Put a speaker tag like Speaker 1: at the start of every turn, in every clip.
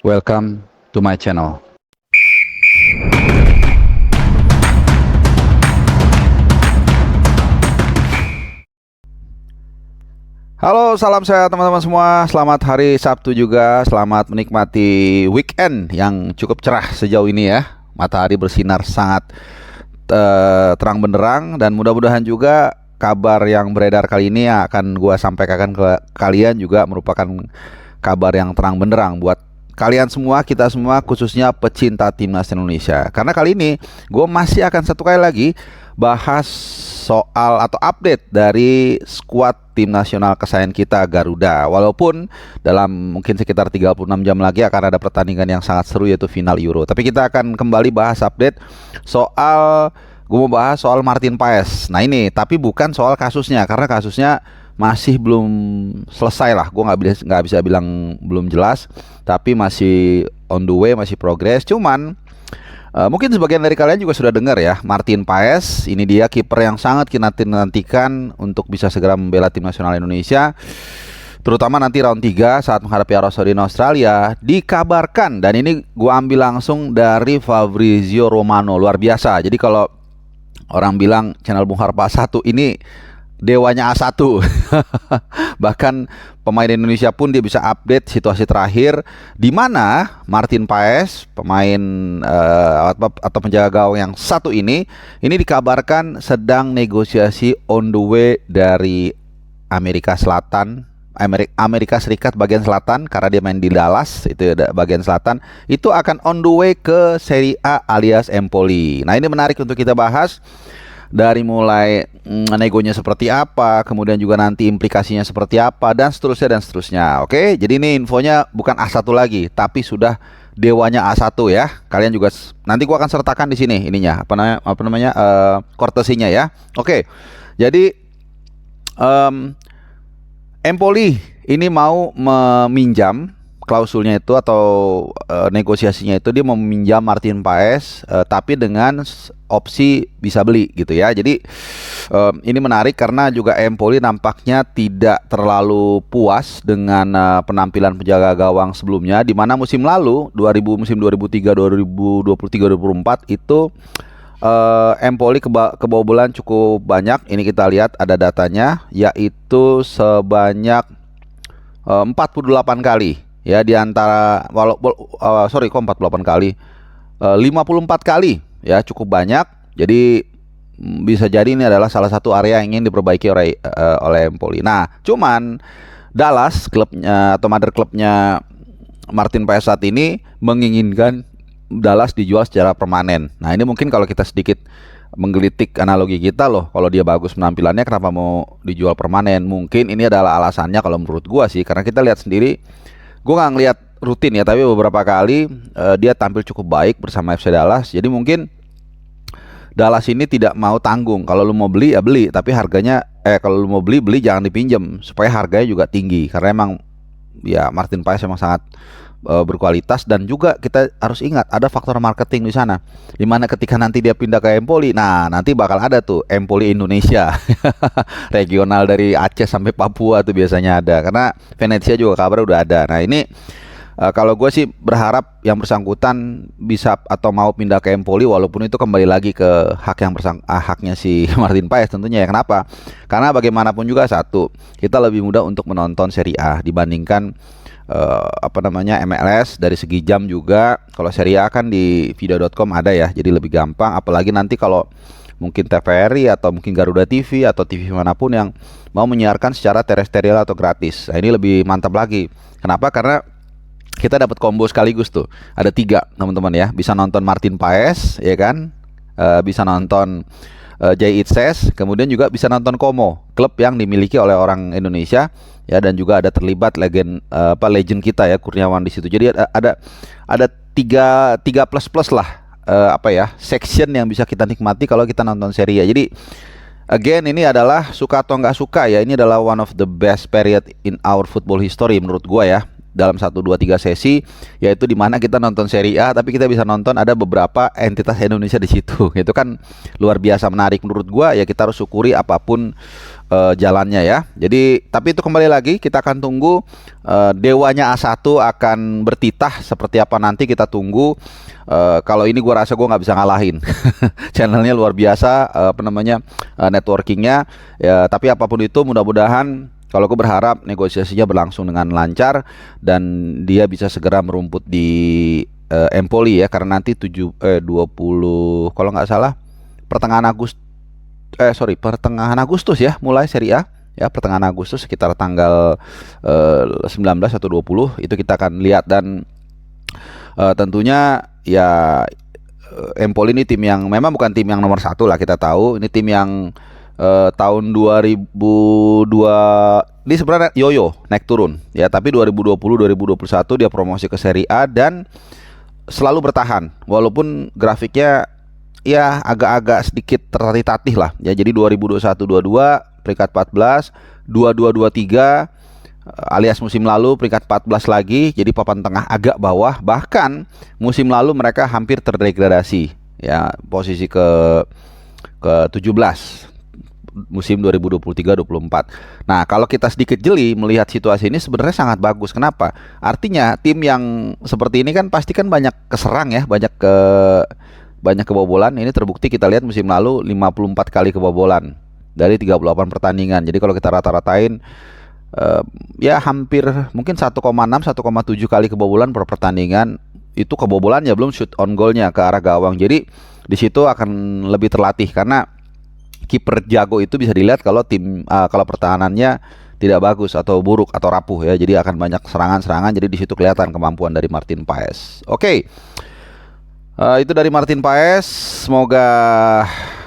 Speaker 1: Welcome to my channel. Halo, salam sehat teman-teman semua. Selamat hari Sabtu juga. Selamat menikmati weekend yang cukup cerah sejauh ini ya. Matahari bersinar sangat terang benderang, dan mudah-mudahan juga kabar yang beredar kali ini akan gua sampaikan ke kalian juga merupakan kabar yang terang benderang buat kalian semua, kita semua, khususnya pecinta timnas Indonesia. Karena kali ini gue masih akan satu kali lagi bahas soal atau update dari skuad tim nasional kesayangan kita, Garuda. Walaupun dalam mungkin sekitar 36 jam lagi akan ada pertandingan yang sangat seru, yaitu final Euro. Tapi kita akan kembali bahas update soal, gue mau bahas soal Martin Paes. Nah ini, tapi bukan soal kasusnya, karena kasusnya masih belum selesai lah. Gue nggak bisa bilang belum jelas, tapi masih on the way, masih progress. Cuman mungkin sebagian dari kalian juga sudah dengar ya, Martin Paes ini dia kiper yang sangat kita nantikan untuk bisa segera membela tim nasional Indonesia, terutama nanti round 3 saat menghadapi Arab Saudi dan Australia. Dikabarkan, dan ini gue ambil langsung dari Fabrizio Romano, luar biasa. Jadi kalau orang bilang channel Bung Harpa 1 ini dewanya A1 bahkan pemain Indonesia pun dia bisa update situasi terakhir, di mana Martin Paes, pemain atau penjaga gawang yang satu ini dikabarkan sedang negosiasi on the way dari Amerika Serikat bagian selatan, karena dia main di Dallas, itu bagian selatan, itu akan on the way ke Serie A alias Empoli. Nah ini menarik untuk kita bahas, dari mulai negonya seperti apa, kemudian juga nanti implikasinya seperti apa, dan seterusnya. Oke, jadi ini infonya bukan A1 lagi, tapi sudah dewanya A1 ya. Kalian juga nanti gua akan sertakan di sini ininya, apa namanya kortesinya ya. Oke. Jadi Empoli ini mau meminjam, klausulnya itu atau negosiasinya itu dia mau meminjam Martin Paes, tapi dengan opsi bisa beli gitu ya. Jadi ini menarik karena juga Empoli nampaknya tidak terlalu puas dengan penampilan penjaga gawang sebelumnya, di mana musim lalu musim 2003 2023 2024 itu Empoli kebobolan cukup banyak. Ini kita lihat ada datanya, yaitu sebanyak 48 kali. Ya, di antara 48 kali, 54 kali ya, cukup banyak. Jadi bisa jadi ini adalah salah satu area yang ingin diperbaiki oleh Empoli. Nah, cuman Dallas, klubnya atau mother klubnya Martin Paes saat ini menginginkan Dallas dijual secara permanen. Nah, ini mungkin kalau kita sedikit menggelitik analogi kita loh, kalau dia bagus penampilannya kenapa mau dijual permanen? Mungkin ini adalah alasannya kalau menurut gua sih, karena kita lihat sendiri, gue nggak ngeliat rutin ya, tapi beberapa kali dia tampil cukup baik bersama FC Dallas. Jadi mungkin Dallas ini tidak mau tanggung. Kalau lu mau beli ya beli, tapi harganya kalau lu mau beli jangan dipinjam, supaya harganya juga tinggi. Karena emang ya Martin Paes emang sangat berkualitas, dan juga kita harus ingat ada faktor marketing di sana, dimana ketika nanti dia pindah ke Empoli, nah nanti bakal ada tuh Empoli Indonesia regional dari Aceh sampai Papua tuh biasanya ada, karena Venezia juga kabar udah ada. Nah ini kalau gue sih berharap yang bersangkutan bisa atau mau pindah ke Empoli, walaupun itu kembali lagi ke haknya si Martin Paes tentunya ya. Kenapa? Karena bagaimanapun juga, satu, kita lebih mudah untuk menonton Serie A dibandingkan MLS. Dari segi jam juga, kalau Serie A kan di video.com ada ya, jadi lebih gampang. Apalagi nanti kalau mungkin TVRI atau mungkin Garuda TV atau TV manapun yang mau menyiarkan secara terestrial atau gratis, nah ini lebih mantap lagi. Kenapa? Karena kita dapat combo sekaligus tuh, ada 3 teman-teman ya, bisa nonton Martin Paes ya kan, bisa nonton Jay Itzes, kemudian juga bisa nonton Como, klub yang dimiliki oleh orang Indonesia ya, dan juga ada terlibat legend kita ya, Kurniawan di situ. Jadi ada tiga plus lah section yang bisa kita nikmati kalau kita nonton Serie A. Jadi again, ini adalah suka atau nggak suka ya, ini adalah one of the best period in our football history menurut gua ya. dalam 1 2 3 sesi, yaitu di mana kita nonton Serie A tapi kita bisa nonton ada beberapa entitas Indonesia di situ. Itu kan luar biasa menarik menurut gua ya, kita harus syukuri apapun jalannya ya. Jadi tapi itu kembali lagi kita akan tunggu dewanya A1 akan bertitah seperti apa nanti, kita tunggu. Kalau ini gua rasa gua nggak bisa ngalahin. Channelnya luar biasa, networkingnya ya. Tapi apapun itu mudah-mudahan, kalau gue berharap negosiasinya berlangsung dengan lancar dan dia bisa segera merumput di Empoli ya, karena nanti 20 kalau nggak salah pertengahan Agustus ya mulai Serie A ya, pertengahan Agustus sekitar tanggal 19 atau 20 itu kita akan lihat. Dan tentunya ya Empoli ini tim yang memang bukan tim yang nomor 1 lah, kita tahu ini tim yang tahun 2002 ini sebenarnya yoyo naik turun ya, tapi 2020 2021 dia promosi ke Serie A dan selalu bertahan walaupun grafiknya ya agak-agak sedikit tertatih-tatih lah ya. Jadi 2021 22 peringkat 14, 22 23 alias musim lalu peringkat 14 lagi, jadi papan tengah agak bawah. Bahkan musim lalu mereka hampir terdegradasi ya, posisi ke 17 musim 2023-24. Nah, kalau kita sedikit jeli melihat situasi ini sebenarnya sangat bagus. Kenapa? Artinya tim yang seperti ini kan pasti kan banyak keserang ya, banyak kebobolan. Ini terbukti kita lihat musim lalu 54 kali kebobolan dari 38 pertandingan. Jadi kalau kita rata-ratain ya hampir mungkin 1,6 1,7 kali kebobolan per pertandingan. Itu kebobolannya, belum shoot on goalnya ke arah gawang. Jadi di situ akan lebih terlatih karena kiper jago itu bisa dilihat kalau kalau pertahanannya tidak bagus atau buruk atau rapuh ya. Jadi akan banyak serangan-serangan. Jadi di situ kelihatan kemampuan dari Martin Paes. Oke. Itu dari Martin Paes. Semoga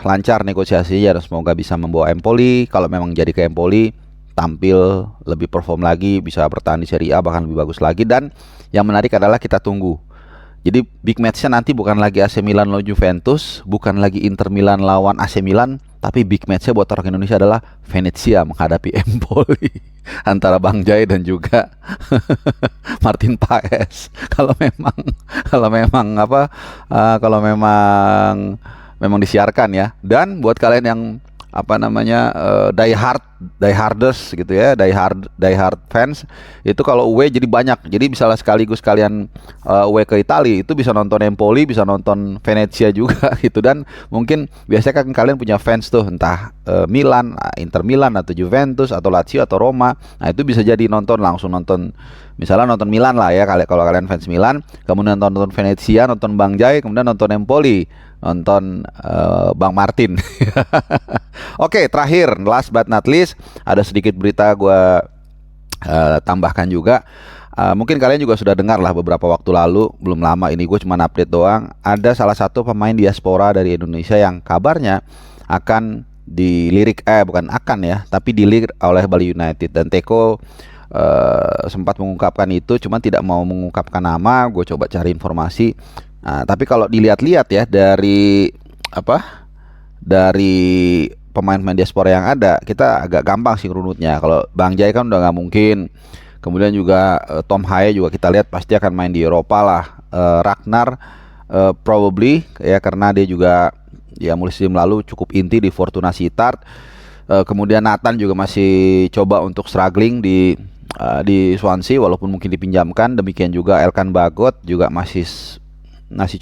Speaker 1: lancar negosiasinya dan semoga bisa membawa Empoli. Kalau memang jadi ke Empoli, tampil lebih perform lagi, bisa bertahan di Serie A bahkan lebih bagus lagi. Dan yang menarik adalah kita tunggu. Jadi big match-nya nanti bukan lagi AC Milan lawan Juventus, bukan lagi Inter Milan lawan AC Milan, tapi big match-nya buat orang Indonesia adalah Venezia menghadapi Empoli antara Bang Jai dan juga Martin Paes. Kalau memang disiarkan ya. Dan buat kalian yang die harders gitu ya, die hard fans itu kalau away jadi banyak, jadi misalnya sekaligus kalian away ke Italia itu bisa nonton Empoli, bisa nonton Venezia juga gitu. Dan mungkin biasanya kan kalian punya fans tuh entah Milan, Inter Milan atau Juventus atau Lazio atau Roma. Nah itu bisa jadi langsung nonton, misalnya nonton Milan lah ya kalau kalian fans Milan, kemudian nonton Venezia, nonton Bang Jai, kemudian nonton Empoli, nonton Bang Martin. Oke, terakhir last but not least ada sedikit berita gue tambahkan juga. Mungkin kalian juga sudah dengar lah beberapa waktu lalu, belum lama ini gue cuma update doang. Ada salah satu pemain diaspora dari Indonesia yang kabarnya akan dilirik, bukan akan ya, tapi dilirik oleh Bali United. Dan Teko sempat mengungkapkan itu, cuma tidak mau mengungkapkan nama. Gue coba cari informasi. Nah, tapi kalau dilihat-lihat ya dari pemain-pemain diaspora yang ada, kita agak gampang sih runutnya. Kalau Bang Jai kan udah nggak mungkin. Kemudian juga Tom Haye juga kita lihat pasti akan main di Eropa lah. Ragnar probably ya, karena dia juga ya musim lalu cukup inti di Fortuna Sittard. Kemudian Nathan juga masih coba untuk struggling di Swansea walaupun mungkin dipinjamkan. Demikian juga Elkan Bagot juga masih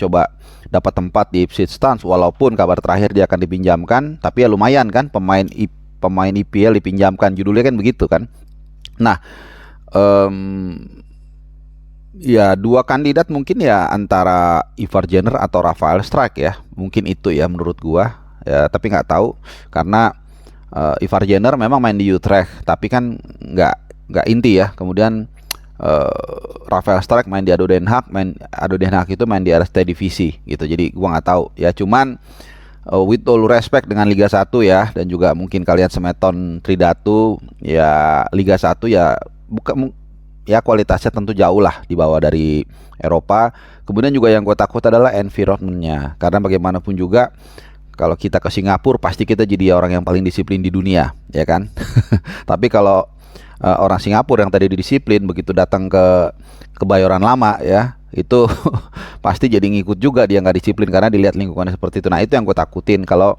Speaker 1: coba dapat tempat di Ipswich Town walaupun kabar terakhir dia akan dipinjamkan. Tapi ya lumayan kan, pemain IPL dipinjamkan, judulnya kan begitu kan. Nah, ya dua kandidat mungkin ya antara Ivar Jenner atau Rafael Struijk ya, mungkin itu ya menurut gua ya. Tapi nggak tahu karena Ivar Jenner memang main di Utrecht tapi kan nggak inti ya. Kemudian Rafael Struijk main di ADO Den Haag, itu main di RST Divisi gitu. Jadi gua nggak tahu ya, cuman with all respect dengan Liga 1 ya, dan juga mungkin kalian semeton Tridatu ya, Liga 1 ya bukan ya, kualitasnya tentu jauh lah di bawah dari Eropa. Kemudian juga yang gue takut adalah environment-nya, karena bagaimanapun juga kalau kita ke Singapura pasti kita jadi orang yang paling disiplin di dunia ya kan. Tapi kalau orang Singapura yang tadi disiplin begitu datang ke Kebayoran Lama ya, itu pasti jadi ngikut juga, dia nggak disiplin karena dilihat lingkungannya seperti itu. Nah itu yang gue takutin kalau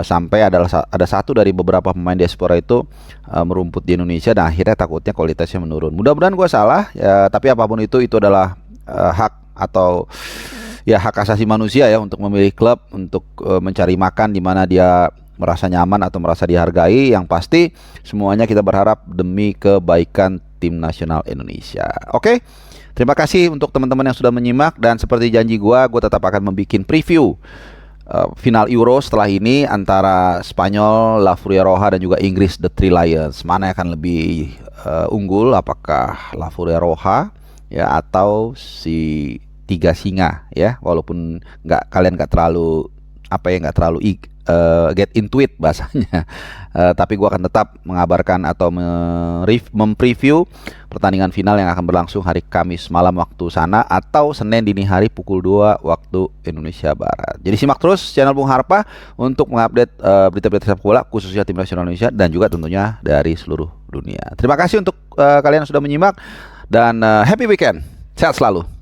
Speaker 1: sampai ada satu dari beberapa pemain diaspora itu merumput di Indonesia dan akhirnya takutnya kualitasnya menurun. Mudah-mudahan gue salah ya, tapi apapun itu adalah hak atau ya hak asasi manusia ya untuk memilih klub, untuk mencari makan di mana dia merasa nyaman atau merasa dihargai. Yang pasti semuanya kita berharap demi kebaikan tim nasional Indonesia. Oke, terima kasih untuk teman-teman yang sudah menyimak, dan seperti janji gue tetap akan membuat preview final Euro setelah ini antara Spanyol, La Furia Roja dan juga Inggris The Three Lions. Mana yang akan lebih unggul, apakah La Furia Roja ya atau si Tiga Singa ya, walaupun kalian nggak terlalu get into it bahasanya. Tapi gua akan tetap mengabarkan atau mempreview pertandingan final yang akan berlangsung hari Kamis malam waktu sana atau Senin dini hari pukul 2 waktu Indonesia Barat. Jadi simak terus channel Bung Harpa untuk mengupdate berita-berita sepak bola khususnya tim nasional Indonesia dan juga tentunya dari seluruh dunia. Terima kasih untuk kalian yang sudah menyimak dan happy weekend. Sehat selalu.